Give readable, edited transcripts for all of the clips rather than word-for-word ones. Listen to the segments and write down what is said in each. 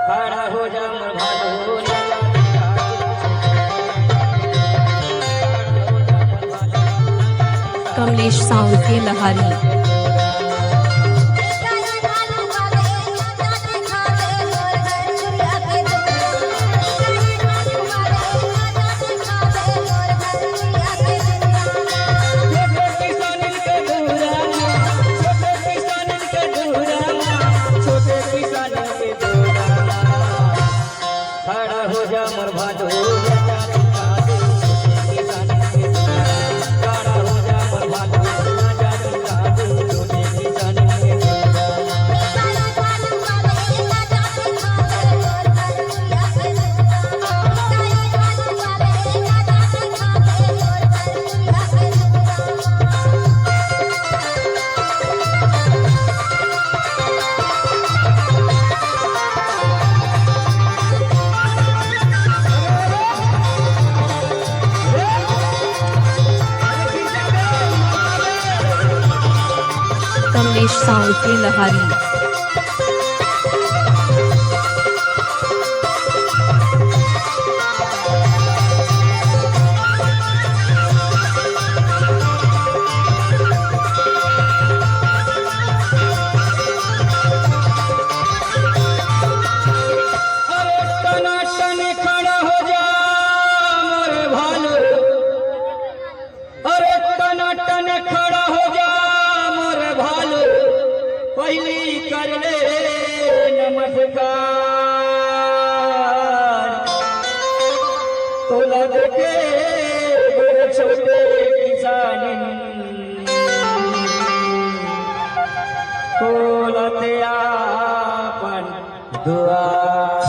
खड़ा हो जा मोर भालू कमलेश साउंड के लहारी। खड़ा हो जा मोर भालू कमलेश साउंड के लहारी। पहली कर ले नमस्कार तोला देखे बड़े छोटे किसान तोला ते आपन दुआर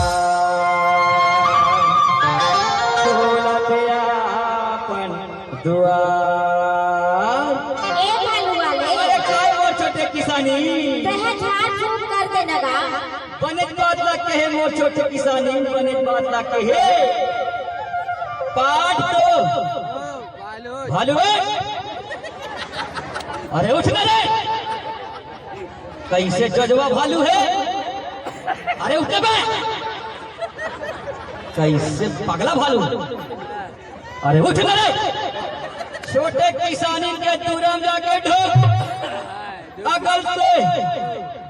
तोला ते आपन दुआर। छोटे किसानी बनत बादला के है मोर छोटे किसानी बनत बादला के है पाठ तो भालू है। अरे उठ ना रे कैसे जजवा भालू है। अरे उठ बे कैसे पगला भालू। अरे उठ ना रे छोटे किसानी के दूरम जाके ढोक अगल से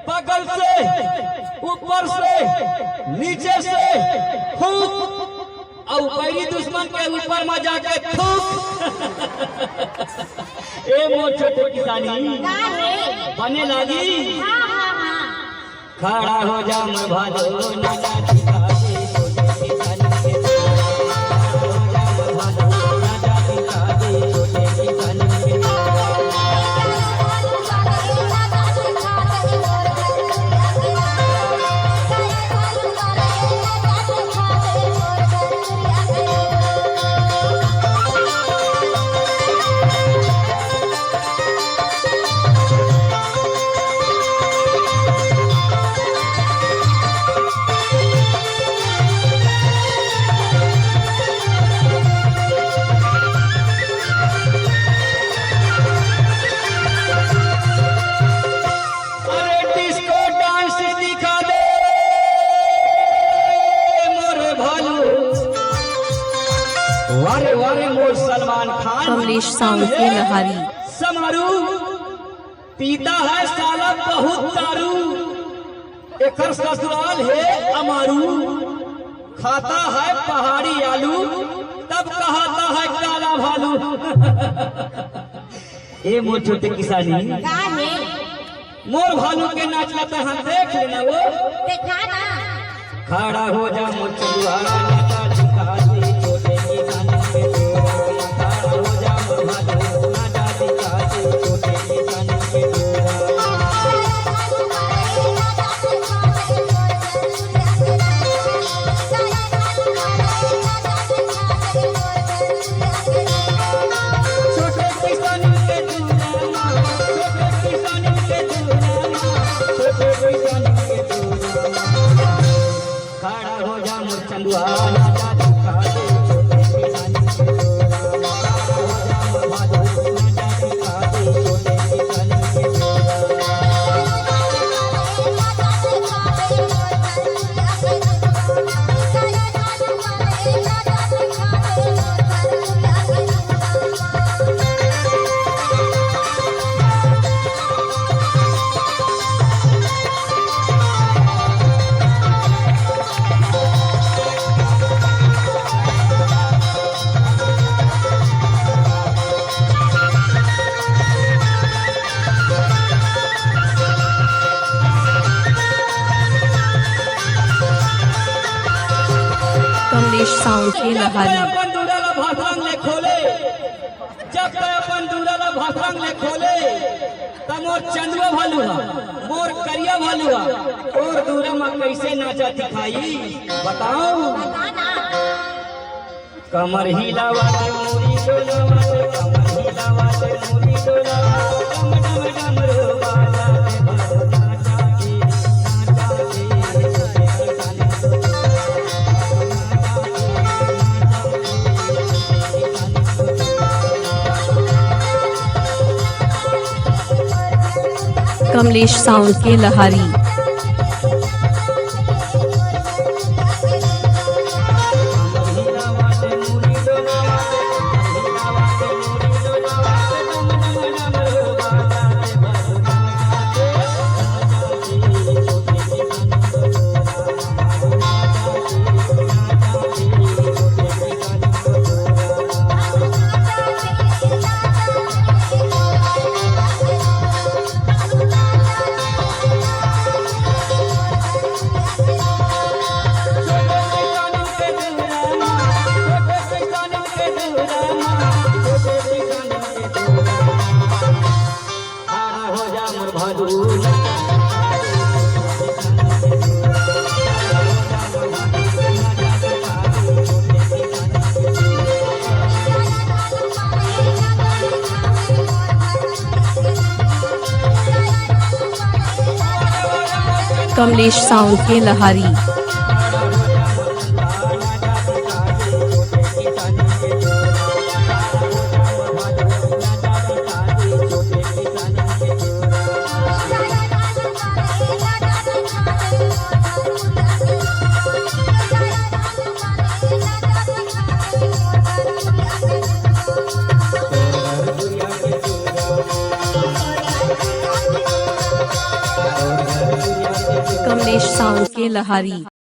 बगल से ऊपर से नीचे से फूक और पहली दुश्मन के ऊपर में जाके थूक। ए मोर छोटे किसानी बने लगी। खड़ा हो जा मोर भालू वारे वारे मोर सलमान खान कमलेश साउंड के लहारी। समारू पीता है साला बहुत दारू एकर ससुराल है अमारू खाता है पहाड़ी आलू तब कहता है काला भालू। ए मोर छोटे किसानी मोर भालू के नाच लेते हम देख लेना वो देखा ना। खड़ा हो जा मोर चलुआ नाचा दिखा दे छोटे किसानी के जोड़ा। खड़ा हो जा मोर भालू नाचा दिखा दे छोटे किसानी के जोड़ा। छोटे किसानी के जोड़ा छोटे किसानी के जोड़ा छोटे किसानी के जोड़ा। खड़ा हो जा मोर चंदुआ नाचा दिखा दे छोटे किसानी के जोड़ा। खड़ा हो जा मोर भालू नाचा दिखा दे छोटे किसानी के जोड़ा। कमलेश साउंड के लहारी अपन दूराला भाषण ले खोले, जब तक अपन दूराला भाषण ले खोले तब मोर चंदवा भालू हा, मोर करिया भालू हा, और दूरा में कैसे नाचा दिखाई बताओ। कमर हिलावाते मोरी डोलावाते, कमर हिलावाते मोरी डोलावाते, डम डम डमरू बाजाते बाबू नाचाते कमलेश साउंड के लहारी कमलेश साउंड के लहारी कमलेश साउंड के लहारी।